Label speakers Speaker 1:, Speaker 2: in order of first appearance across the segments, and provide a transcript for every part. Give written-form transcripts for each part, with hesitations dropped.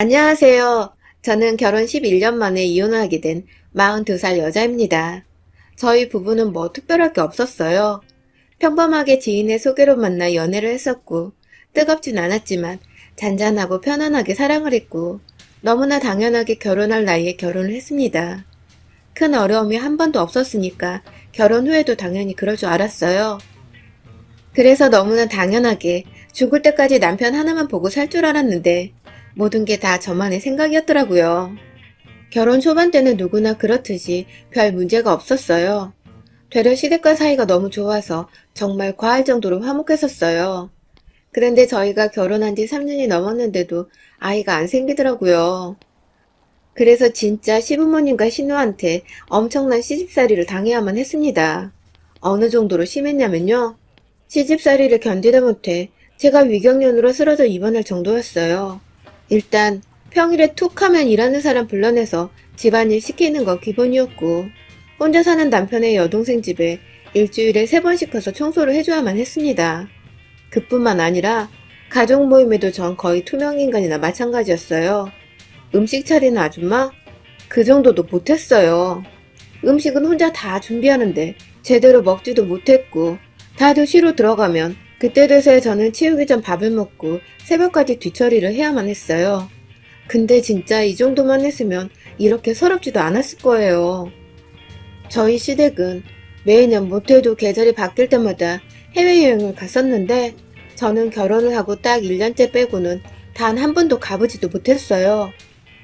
Speaker 1: 안녕하세요. 저는 결혼 11년 만에 이혼을 하게 된 42살 여자입니다. 저희 부부는 뭐 특별할 게 없었어요. 평범하게 지인의 소개로 만나 연애를 했었고, 뜨겁진 않았지만 잔잔하고 편안하게 사랑을 했고, 너무나 당연하게 결혼할 나이에 결혼을 했습니다. 큰 어려움이 한 번도 없었으니까 결혼 후에도 당연히 그럴 줄 알았어요. 그래서 너무나 당연하게 죽을 때까지 남편 하나만 보고 살 줄 알았는데 모든 게 다 저만의 생각이었더라고요. 결혼 초반 때는 누구나 그렇듯이 별 문제가 없었어요. 되려 시댁과 사이가 너무 좋아서 정말 과할 정도로 화목했었어요. 그런데 저희가 결혼한 지 3년이 넘었는데도 아이가 안 생기더라고요. 그래서 진짜 시부모님과 신우한테 엄청난 시집살이를 당해야만 했습니다. 어느 정도로 심했냐면요. 시집살이를 견디다 못해 제가 위경련으로 쓰러져 입원할 정도였어요. 일단 평일에 툭 하면 일하는 사람 불러내서 집안일 시키는 건 기본이었고, 혼자 사는 남편의 여동생 집에 일주일에 3번씩 가서 청소를 해줘야만 했습니다. 그뿐만 아니라 가족 모임에도 전 거의 투명인간이나 마찬가지였어요. 음식 차리는 아줌마? 그 정도도 못했어요. 음식은 혼자 다 준비하는데 제대로 먹지도 못했고, 다들 쉬러 들어가면 그때 돼서야 저는 치우기 전 밥을 먹고 새벽까지 뒤처리를 해야만 했어요. 근데 진짜 이 정도만 했으면 이렇게 서럽지도 않았을 거예요. 저희 시댁은 매년 못해도 계절이 바뀔 때마다 해외여행을 갔었는데 저는 결혼을 하고 딱 1년째 빼고는 단 한 번도 가보지도 못했어요.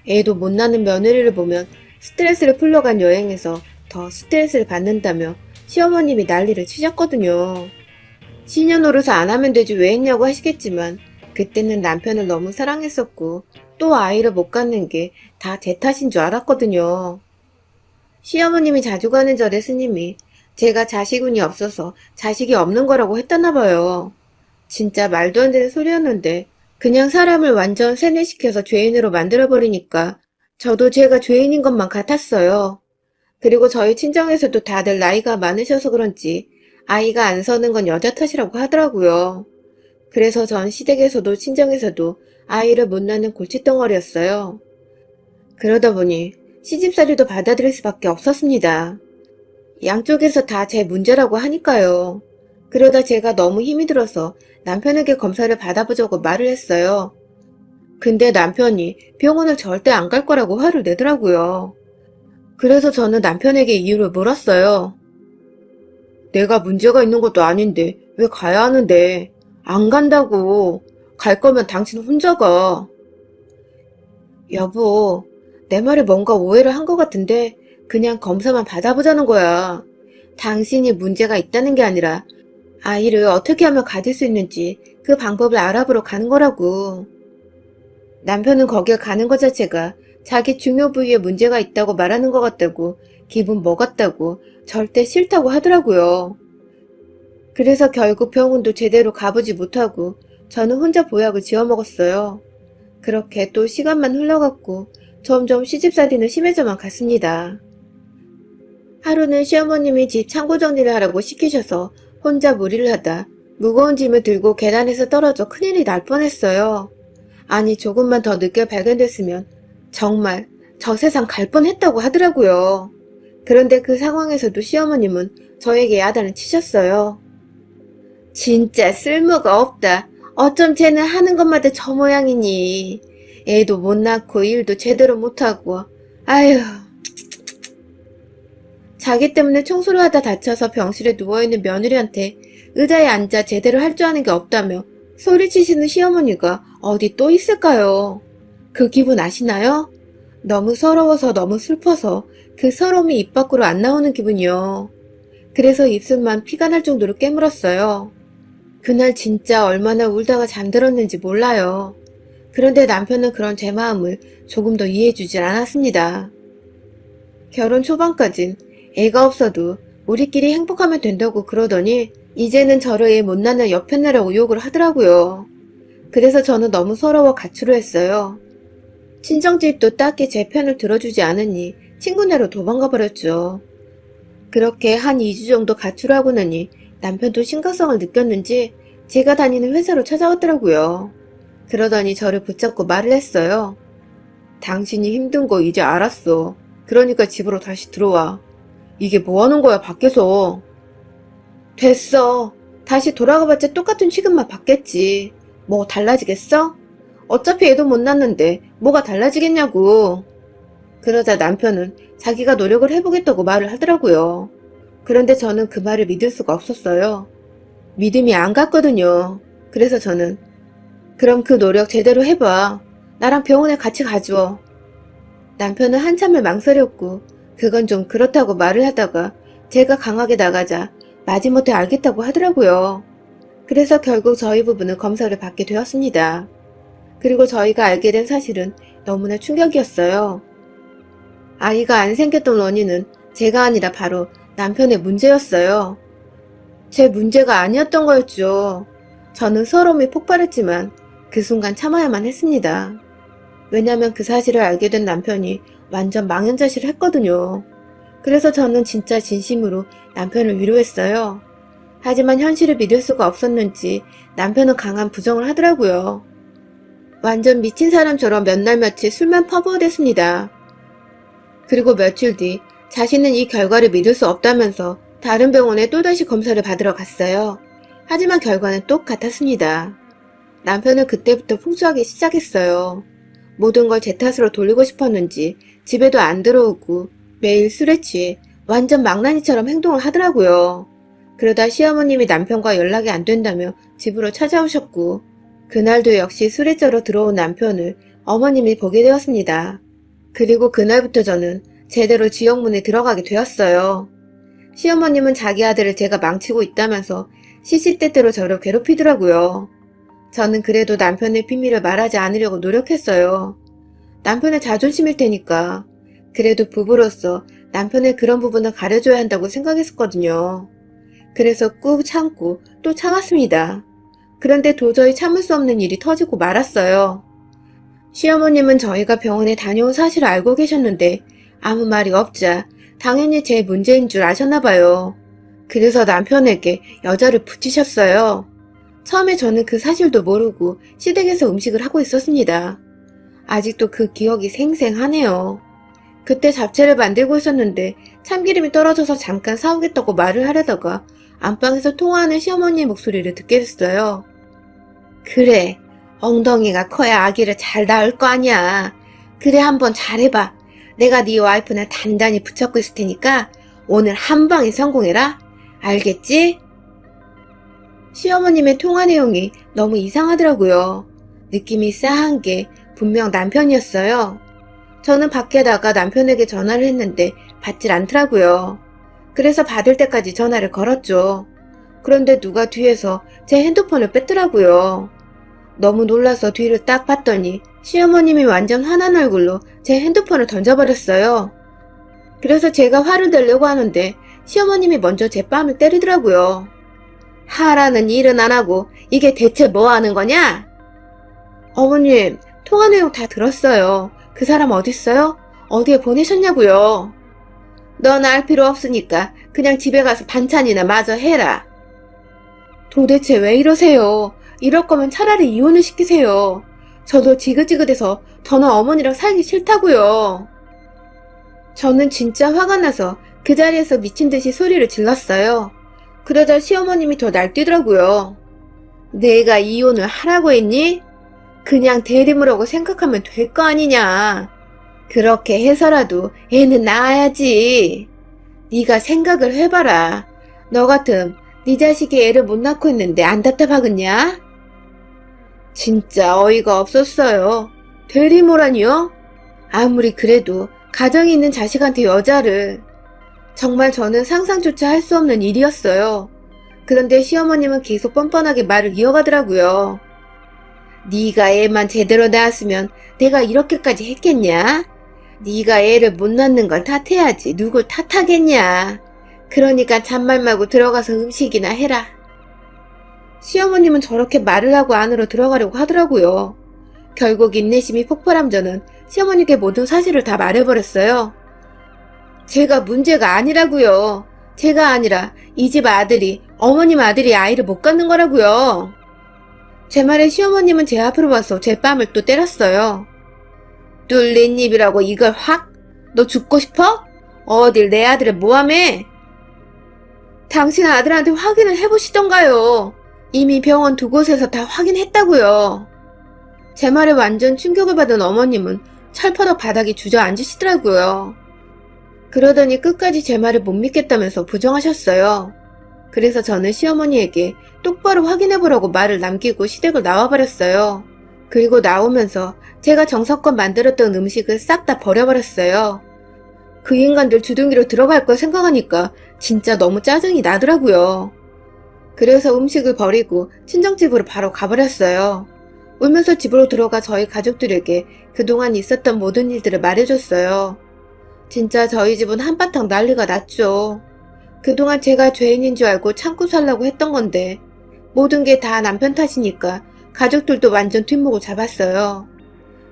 Speaker 1: 애도 못 낳는 며느리를 보면 스트레스를 풀러 간 여행에서 더 스트레스를 받는다며 시어머님이 난리를 치셨거든요. 시녀 노릇을 안 하면 되지 왜 했냐고 하시겠지만 그때는 남편을 너무 사랑했었고 또 아이를 못 갖는 게 다 제 탓인 줄 알았거든요. 시어머님이 자주 가는 절에 스님이 제가 자식운이 없어서 자식이 없는 거라고 했다나 봐요. 진짜 말도 안 되는 소리였는데 그냥 사람을 완전 세뇌시켜서 죄인으로 만들어버리니까 저도 제가 죄인인 것만 같았어요. 그리고 저희 친정에서도 다들 나이가 많으셔서 그런지 아이가 안 서는 건 여자 탓이라고 하더라고요. 그래서 전 시댁에서도 친정에서도 아이를 못 낳는 골칫덩어리였어요. 그러다 보니 시집살이도 받아들일 수밖에 없었습니다. 양쪽에서 다 제 문제라고 하니까요. 그러다 제가 너무 힘이 들어서 남편에게 검사를 받아보자고 말을 했어요. 근데 남편이 병원을 절대 안 갈 거라고 화를 내더라고요. 그래서 저는 남편에게 이유를 물었어요. 내가 문제가 있는 것도 아닌데 왜 가야 하는데 안 간다고. 갈 거면 당신 혼자 가. 여보, 내 말에 뭔가 오해를 한 것 같은데 그냥 검사만 받아보자는 거야. 당신이 문제가 있다는 게 아니라 아이를 어떻게 하면 가질 수 있는지 그 방법을 알아보러 가는 거라고. 남편은 거기에 가는 것 자체가 자기 중요 부위에 문제가 있다고 말하는 것 같다고 기분 먹었다고 절대 싫다고 하더라고요. 그래서 결국 병원도 제대로 가보지 못하고 저는 혼자 보약을 지어 먹었어요. 그렇게 또 시간만 흘러갔고 점점 시집살이는 심해져만 갔습니다. 하루는 시어머님이 집 창고 정리를 하라고 시키셔서 혼자 무리를 하다 무거운 짐을 들고 계단에서 떨어져 큰일이 날 뻔했어요. 아니 조금만 더 늦게 발견됐으면 정말 저 세상 갈 뻔했다고 하더라고요. 그런데 그 상황에서도 시어머님은 저에게 야단을 치셨어요. 진짜 쓸모가 없다. 어쩜 쟤는 하는 것마다 저 모양이니. 애도 못 낳고 일도 제대로 못하고. 아휴. 자기 때문에 청소를 하다 다쳐서 병실에 누워있는 며느리한테 의자에 앉아 제대로 할 줄 아는 게 없다며 소리치시는 시어머니가 어디 또 있을까요? 그 기분 아시나요? 너무 서러워서 너무 슬퍼서 그 서러움이 입 밖으로 안 나오는 기분이요. 그래서 입술만 피가 날 정도로 깨물었어요. 그날 진짜 얼마나 울다가 잠들었는지 몰라요. 그런데 남편은 그런 제 마음을 조금 더 이해해주질 않았습니다. 결혼 초반까진 애가 없어도 우리끼리 행복하면 된다고 그러더니 이제는 저를 애 못 낳는 여편네라고 욕을 하더라고요. 그래서 저는 너무 서러워 가출을 했어요. 친정집도 딱히 제 편을 들어주지 않으니 친구네로 도망가 버렸죠. 그렇게 한 2주 정도 가출하고 나니 남편도 심각성을 느꼈는지 제가 다니는 회사로 찾아왔더라고요. 그러더니 저를 붙잡고 말을 했어요. 당신이 힘든 거 이제 알았어. 그러니까 집으로 다시 들어와. 이게 뭐 하는 거야, 밖에서. 됐어. 다시 돌아가봤자 똑같은 취급만 받겠지. 뭐 달라지겠어? 어차피 애도 못 낳는데 뭐가 달라지겠냐고. 그러자 남편은 자기가 노력을 해보겠다고 말을 하더라고요. 그런데 저는 그 말을 믿을 수가 없었어요. 믿음이 안 갔거든요. 그래서 저는 그럼 그 노력 제대로 해봐. 나랑 병원에 같이 가줘. 남편은 한참을 망설였고 그건 좀 그렇다고 말을 하다가 제가 강하게 나가자 마지못해 알겠다고 하더라고요. 그래서 결국 저희 부부는 검사를 받게 되었습니다. 그리고 저희가 알게 된 사실은 너무나 충격이었어요. 아이가 안 생겼던 원인은 제가 아니라 바로 남편의 문제였어요. 제 문제가 아니었던 거였죠. 저는 서러움이 폭발했지만 그 순간 참아야만 했습니다. 왜냐면 그 사실을 알게 된 남편이 완전 망연자실을 했거든요. 그래서 저는 진짜 진심으로 남편을 위로했어요. 하지만 현실을 믿을 수가 없었는지 남편은 강한 부정을 하더라고요. 완전 미친 사람처럼 몇 날 며칠 술만 퍼부어댔습니다. 그리고 며칠 뒤 자신은 이 결과를 믿을 수 없다면서 다른 병원에 또다시 검사를 받으러 갔어요. 하지만 결과는 똑같았습니다. 남편은 그때부터 풍수하기 시작했어요. 모든 걸 제 탓으로 돌리고 싶었는지 집에도 안 들어오고 매일 술에 취해 완전 망나니처럼 행동을 하더라고요. 그러다 시어머님이 남편과 연락이 안 된다며 집으로 찾아오셨고 그날도 역시 술에 쩔어 들어온 남편을 어머님이 보게 되었습니다. 그리고 그날부터 저는 제대로 지역문에 들어가게 되었어요. 시어머님은 자기 아들을 제가 망치고 있다면서 시시때때로 저를 괴롭히더라고요. 저는 그래도 남편의 비밀을 말하지 않으려고 노력했어요. 남편의 자존심일 테니까. 그래도 부부로서 남편의 그런 부분을 가려줘야 한다고 생각했었거든요. 그래서 꾹 참고 또 참았습니다. 그런데 도저히 참을 수 없는 일이 터지고 말았어요. 시어머님은 저희가 병원에 다녀온 사실을 알고 계셨는데 아무 말이 없자 당연히 제 문제인 줄 아셨나봐요. 그래서 남편에게 여자를 붙이셨어요. 처음에 저는 그 사실도 모르고 시댁에서 음식을 하고 있었습니다. 아직도 그 기억이 생생하네요. 그때 잡채를 만들고 있었는데 참기름이 떨어져서 잠깐 사오겠다고 말을 하려다가 안방에서 통화하는 시어머니의 목소리를 듣게 됐어요. 그래, 엉덩이가 커야 아기를 잘 낳을 거 아니야. 그래, 한번 잘해봐. 내가 네 와이프는 단단히 붙잡고 있을 테니까 오늘 한 방에 성공해라. 알겠지? 시어머님의 통화 내용이 너무 이상하더라고요. 느낌이 싸한 게 분명 남편이었어요. 저는 밖에 나가 남편에게 전화를 했는데 받질 않더라고요. 그래서 받을 때까지 전화를 걸었죠. 그런데 누가 뒤에서 제 핸드폰을 뺐더라고요. 너무 놀라서 뒤를 딱 봤더니 시어머님이 완전 화난 얼굴로 제 핸드폰을 던져버렸어요. 그래서 제가 화를 내려고 하는데 시어머님이 먼저 제 뺨을 때리더라고요. 하라는 일은 안 하고 이게 대체 뭐 하는 거냐? 어머님, 통화 내용 다 들었어요. 그 사람 어딨어요? 어디에 보내셨냐고요? 넌 알 필요 없으니까 그냥 집에 가서 반찬이나 마저 해라. 도대체 왜 이러세요? 이럴 거면 차라리 이혼을 시키세요. 저도 지긋지긋해서 저는 어머니랑 살기 싫다고요. 저는 진짜 화가 나서 그 자리에서 미친 듯이 소리를 질렀어요. 그러자 시어머님이 더 날뛰더라고요. 내가 이혼을 하라고 했니? 그냥 대리물하고 생각하면 될 거 아니냐. 그렇게 해서라도 애는 낳아야지. 네가 생각을 해봐라. 너 같음 네 자식이 애를 못 낳고 있는데 안 답답하겠냐? 진짜 어이가 없었어요. 대리모라니요? 아무리 그래도 가정이 있는 자식한테 여자를. 정말 저는 상상조차 할 수 없는 일이었어요. 그런데 시어머님은 계속 뻔뻔하게 말을 이어가더라고요. 네가 애만 제대로 낳았으면 내가 이렇게까지 했겠냐? 네가 애를 못 낳는 걸 탓해야지 누굴 탓하겠냐? 그러니까 잔말 말고 들어가서 음식이나 해라. 시어머님은 저렇게 말을 하고 안으로 들어가려고 하더라고요. 결국 인내심이 폭발한 저는 시어머니께 모든 사실을 다 말해버렸어요. 제가 문제가 아니라고요. 제가 아니라 이 집 아들이, 어머님 아들이 아이를 못 갖는 거라고요. 제 말에 시어머님은 제 앞으로 와서 제 뺨을 또 때렸어요. 뚫린 입이라고 이걸 확? 너 죽고 싶어? 어딜 내 아들을 모함해? 당신 아들한테 확인을 해보시던가요. 이미 병원 두 곳에서 다 확인했다고요. 제 말에 완전 충격을 받은 어머님은 철퍼덕 바닥에 주저앉으시더라고요. 그러더니 끝까지 제 말을 못 믿겠다면서 부정하셨어요. 그래서 저는 시어머니에게 똑바로 확인해보라고 말을 남기고 시댁을 나와버렸어요. 그리고 나오면서 제가 정성껏 만들었던 음식을 싹 다 버려버렸어요. 그 인간들 주둥이로 들어갈 걸 생각하니까 진짜 너무 짜증이 나더라고요. 그래서 음식을 버리고 친정집으로 바로 가버렸어요. 울면서 집으로 들어가 저희 가족들에게 그동안 있었던 모든 일들을 말해줬어요. 진짜 저희 집은 한바탕 난리가 났죠. 그동안 제가 죄인인 줄 알고 참고 살라고 했던 건데 모든 게 다 남편 탓이니까 가족들도 완전 뒷목을 잡았어요.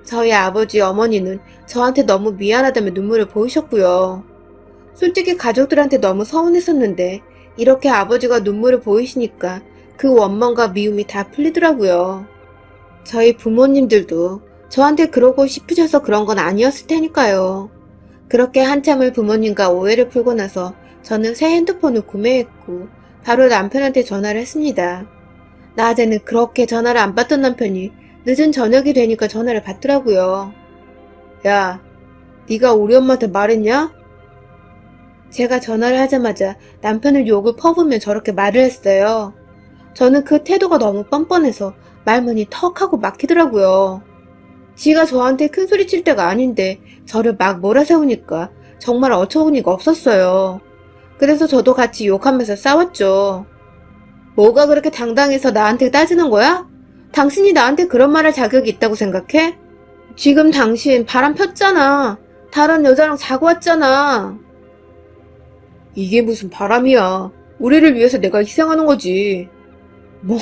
Speaker 1: 저희 아버지, 어머니는 저한테 너무 미안하다며 눈물을 보이셨고요. 솔직히 가족들한테 너무 서운했었는데 이렇게 아버지가 눈물을 보이시니까 그 원망과 미움이 다 풀리더라고요. 저희 부모님들도 저한테 그러고 싶으셔서 그런 건 아니었을 테니까요. 그렇게 한참을 부모님과 오해를 풀고 나서 저는 새 핸드폰을 구매했고 바로 남편한테 전화를 했습니다. 낮에는 그렇게 전화를 안 받던 남편이 늦은 저녁이 되니까 전화를 받더라고요. 야, 네가 우리 엄마한테 말했냐? 제가 전화를 하자마자 남편을 욕을 퍼부으며 저렇게 말을 했어요. 저는 그 태도가 너무 뻔뻔해서 말문이 턱 하고 막히더라고요. 지가 저한테 큰소리 칠 때가 아닌데 저를 막 몰아세우니까 정말 어처구니가 없었어요. 그래서 저도 같이 욕하면서 싸웠죠. 뭐가 그렇게 당당해서 나한테 따지는 거야? 당신이 나한테 그런 말할 자격이 있다고 생각해? 지금 당신 바람 폈잖아. 다른 여자랑 자고 왔잖아. 이게 무슨 바람이야. 우리를 위해서 내가 희생하는 거지. 뭐?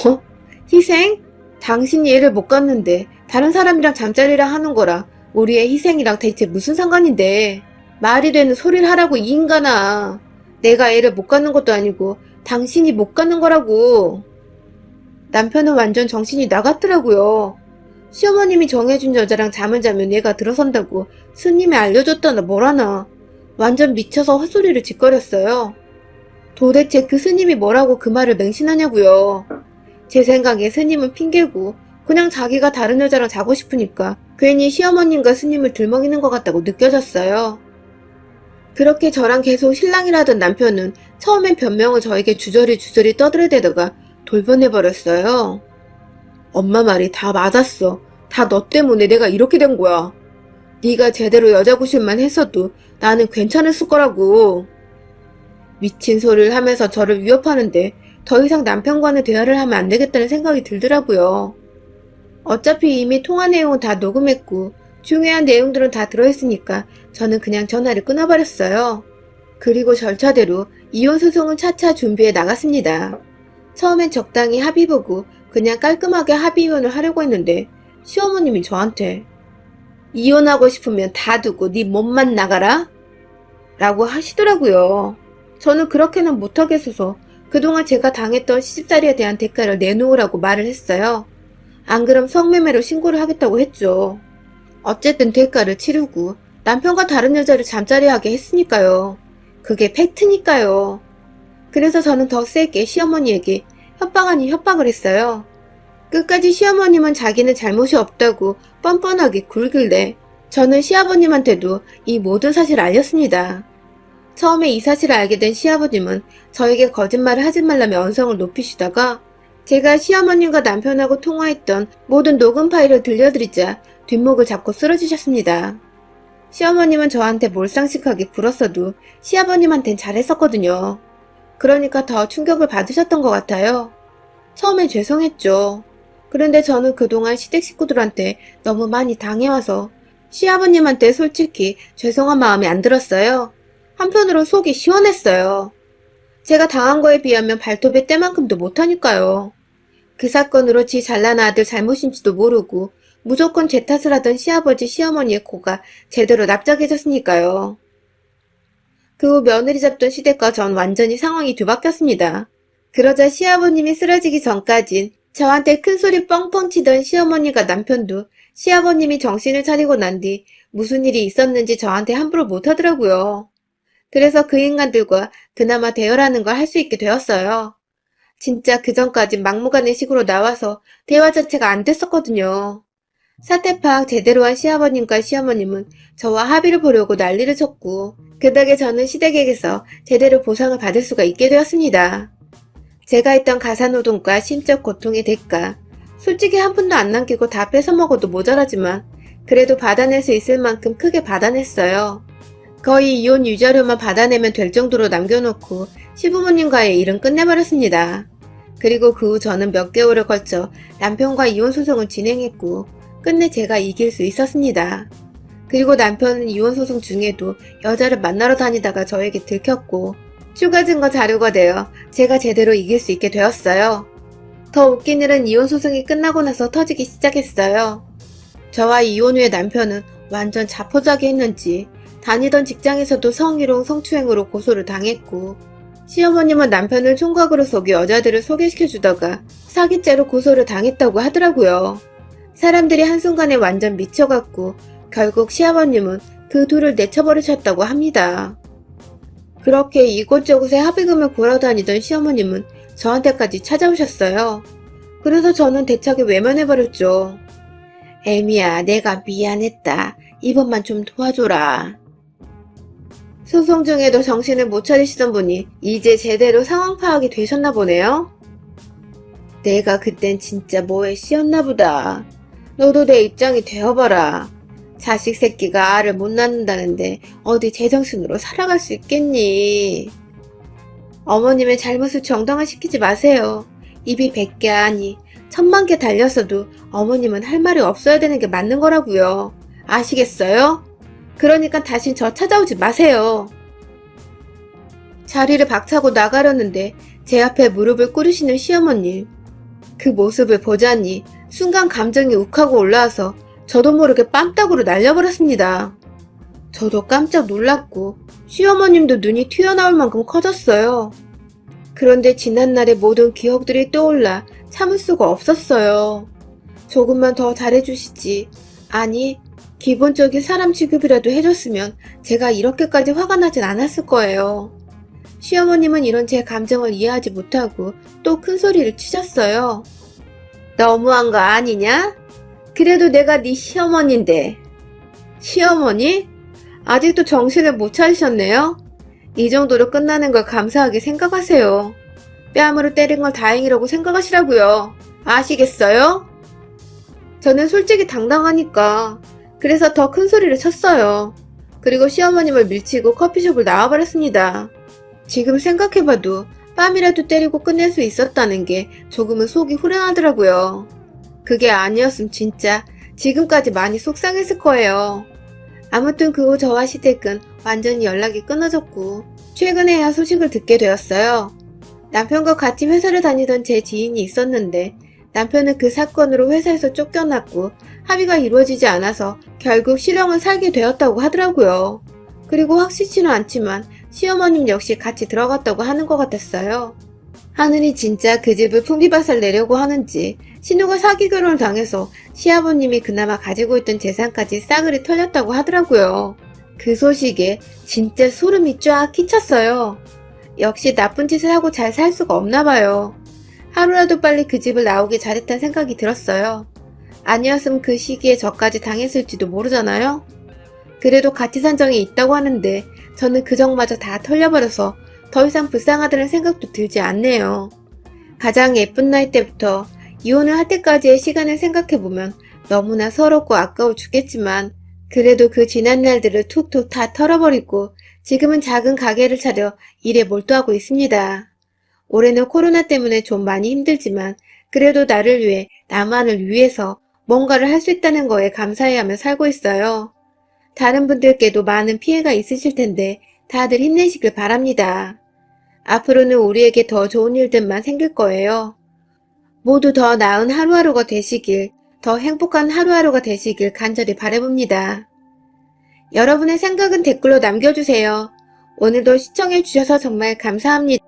Speaker 1: 희생? 당신이 애를 못 갖는데 다른 사람이랑 잠자리랑 하는 거랑 우리의 희생이랑 대체 무슨 상관인데. 말이 되는 소리를 하라고 이 인간아. 내가 애를 못 갖는 것도 아니고 당신이 못 갖는 거라고. 남편은 완전 정신이 나갔더라고요. 시어머님이 정해준 여자랑 잠을 자면 얘가 들어선다고 스님이 알려줬다나 뭐라나. 완전 미쳐서 헛소리를 짓거렸어요. 도대체 그 스님이 뭐라고 그 말을 맹신하냐고요. 제 생각에 스님은 핑계고 그냥 자기가 다른 여자랑 자고 싶으니까 괜히 시어머님과 스님을 들먹이는 것 같다고 느껴졌어요. 그렇게 저랑 계속 실랑이라던 남편은 처음엔 변명을 저에게 주저리 떠들어대다가 돌변해버렸어요. 엄마 말이 다 맞았어. 다 너 때문에 내가 이렇게 된 거야. 네가 제대로 여자 구실만 했어도 나는 괜찮았을 거라고. 미친 소리를 하면서 저를 위협하는데 더 이상 남편과는 대화를 하면 안 되겠다는 생각이 들더라고요. 어차피 이미 통화 내용은 다 녹음했고 중요한 내용들은 다 들어있으니까 저는 그냥 전화를 끊어버렸어요. 그리고 절차대로 이혼 소송은 차차 준비해 나갔습니다. 처음엔 적당히 합의 보고 그냥 깔끔하게 합의 이혼을 하려고 했는데 시어머님이 저한테 이혼하고 싶으면 다 두고 네 몸만 나가라? 라고 하시더라고요. 저는 그렇게는 못하겠어서 그동안 제가 당했던 시집살이에 대한 대가를 내놓으라고 말을 했어요. 안 그럼 성매매로 신고를 하겠다고 했죠. 어쨌든 대가를 치르고 남편과 다른 여자를 잠자리하게 했으니까요. 그게 팩트니까요. 그래서 저는 더 세게 시어머니에게 협박 아닌 협박을 했어요. 끝까지 시어머님은 자기는 잘못이 없다고 뻔뻔하게 굴길래 저는 시아버님한테도 이 모든 사실을 알렸습니다. 처음에 이 사실을 알게 된 시아버님은 저에게 거짓말을 하지 말라며 언성을 높이시다가 제가 시어머님과 남편하고 통화했던 모든 녹음 파일을 들려드리자 뒷목을 잡고 쓰러지셨습니다. 시어머님은 저한테 몰상식하게 굴었어도 시아버님한텐 잘했었거든요. 그러니까 더 충격을 받으셨던 것 같아요. 처음엔 죄송했죠. 그런데 저는 그동안 시댁 식구들한테 너무 많이 당해와서 시아버님한테 솔직히 죄송한 마음이 안 들었어요. 한편으로 속이 시원했어요. 제가 당한 거에 비하면 발톱의 때만큼도 못하니까요. 그 사건으로 지 잘난 아들 잘못인지도 모르고 무조건 제 탓을 하던 시아버지 시어머니의 코가 제대로 납작해졌으니까요. 그 후 며느리 잡던 시댁과 전 완전히 상황이 뒤바뀌었습니다. 그러자 시아버님이 쓰러지기 전까진 저한테 큰소리 뻥뻥 치던 시어머니가 남편도 시아버님이 정신을 차리고 난 뒤 무슨 일이 있었는지 저한테 함부로 못하더라고요. 그래서 그 인간들과 그나마 대화라는 걸 할 수 있게 되었어요. 진짜 그전까진 막무가내식으로 나와서 대화 자체가 안 됐었거든요. 사태 파악 제대로 한 시아버님과 시어머님은 저와 합의를 보려고 난리를 쳤고 그 덕에 저는 시댁에게서 제대로 보상을 받을 수가 있게 되었습니다. 제가 했던 가사노동과 심적 고통의 대가, 솔직히 한 푼도 안 남기고 다 뺏어먹어도 모자라지만 그래도 받아낼 수 있을 만큼 크게 받아냈어요. 거의 이혼 유자료만 받아내면 될 정도로 남겨놓고 시부모님과의 일은 끝내버렸습니다. 그리고 그 후 저는 몇 개월에 걸쳐 남편과 이혼 소송을 진행했고 끝내 제가 이길 수 있었습니다. 그리고 남편은 이혼 소송 중에도 여자를 만나러 다니다가 저에게 들켰고 추가 증거 자료가 되어 제가 제대로 이길 수 있게 되었어요. 더 웃긴 일은 이혼 소송이 끝나고 나서 터지기 시작했어요. 저와 이혼 후에 남편은 완전 자포자기했는지 다니던 직장에서도 성희롱, 성추행으로 고소를 당했고 시어머님은 남편을 총각으로 속여 여자들을 소개시켜주다가 사기죄로 고소를 당했다고 하더라고요. 사람들이 한순간에 완전 미쳐갖고 결국 시아버님은 그 둘을 내쳐버리셨다고 합니다. 그렇게 이곳저곳에 합의금을 구하다니던 시어머님은 저한테까지 찾아오셨어요. 그래서 저는 대차게 외면해버렸죠. 애미야, 내가 미안했다. 이번만 좀 도와줘라. 소송 중에도 정신을 못 차리시던 분이 이제 제대로 상황 파악이 되셨나 보네요. 내가 그땐 진짜 뭐에 씌었나 보다. 너도 내 입장이 되어봐라. 자식 새끼가 알을 못 낳는다는데 어디 제정신으로 살아갈 수 있겠니? 어머님의 잘못을 정당화시키지 마세요. 입이 100개 아니 1000만 개 달렸어도 어머님은 할 말이 없어야 되는 게 맞는 거라고요. 아시겠어요? 그러니까 다신 저 찾아오지 마세요. 자리를 박차고 나가려는데 제 앞에 무릎을 꿇으시는 시어머님. 그 모습을 보자니 순간 감정이 욱하고 올라와서 저도 모르게 뺨따구로 날려버렸습니다. 저도 깜짝 놀랐고 시어머님도 눈이 튀어나올 만큼 커졌어요. 그런데 지난날의 모든 기억들이 떠올라 참을 수가 없었어요. 조금만 더 잘해주시지. 아니, 기본적인 사람 취급이라도 해줬으면 제가 이렇게까지 화가 나진 않았을 거예요. 시어머님은 이런 제 감정을 이해하지 못하고 또 큰 소리를 치셨어요. 너무한 거 아니냐? 그래도 내가 네 시어머니인데. 시어머니? 아직도 정신을 못 차리셨네요? 이 정도로 끝나는 걸 감사하게 생각하세요. 뺨으로 때린 걸 다행이라고 생각하시라고요. 아시겠어요? 저는 솔직히 당당하니까 그래서 더 큰 소리를 쳤어요. 그리고 시어머님을 밀치고 커피숍을 나와버렸습니다. 지금 생각해봐도 뺨이라도 때리고 끝낼 수 있었다는 게 조금은 속이 후련하더라고요. 그게 아니었음 진짜 지금까지 많이 속상했을 거예요. 아무튼 그 후 저와 시댁은 완전히 연락이 끊어졌고 최근에야 소식을 듣게 되었어요. 남편과 같이 회사를 다니던 제 지인이 있었는데 남편은 그 사건으로 회사에서 쫓겨났고 합의가 이루어지지 않아서 결국 실형을 살게 되었다고 하더라고요. 그리고 확실치는 않지만 시어머님 역시 같이 들어갔다고 하는 것 같았어요. 하늘이 진짜 그 집을 풍비박살 내려고 하는지 신우가 사기 결혼을 당해서 시아버님이 그나마 가지고 있던 재산까지 싸그리 털렸다고 하더라고요. 그 소식에 진짜 소름이 쫙 끼쳤어요. 역시 나쁜 짓을 하고 잘 살 수가 없나 봐요. 하루라도 빨리 그 집을 나오길 잘했다는 생각이 들었어요. 아니었으면 그 시기에 저까지 당했을지도 모르잖아요. 그래도 같이 산 정이 있다고 하는데 저는 그 정마저 다 털려버려서 더 이상 불쌍하다는 생각도 들지 않네요. 가장 예쁜 나이 때부터 이혼을 할 때까지의 시간을 생각해보면 너무나 서럽고 아까워 죽겠지만 그래도 그 지난 날들을 툭툭 다 털어버리고 지금은 작은 가게를 차려 일에 몰두하고 있습니다. 올해는 코로나 때문에 좀 많이 힘들지만 그래도 나를 위해 나만을 위해서 뭔가를 할 수 있다는 거에 감사해하며 살고 있어요. 다른 분들께도 많은 피해가 있으실 텐데 다들 힘내시길 바랍니다. 앞으로는 우리에게 더 좋은 일들만 생길 거예요. 모두 더 나은 하루하루가 되시길, 더 행복한 하루하루가 되시길 간절히 바라봅니다. 여러분의 생각은 댓글로 남겨주세요. 오늘도 시청해주셔서 정말 감사합니다.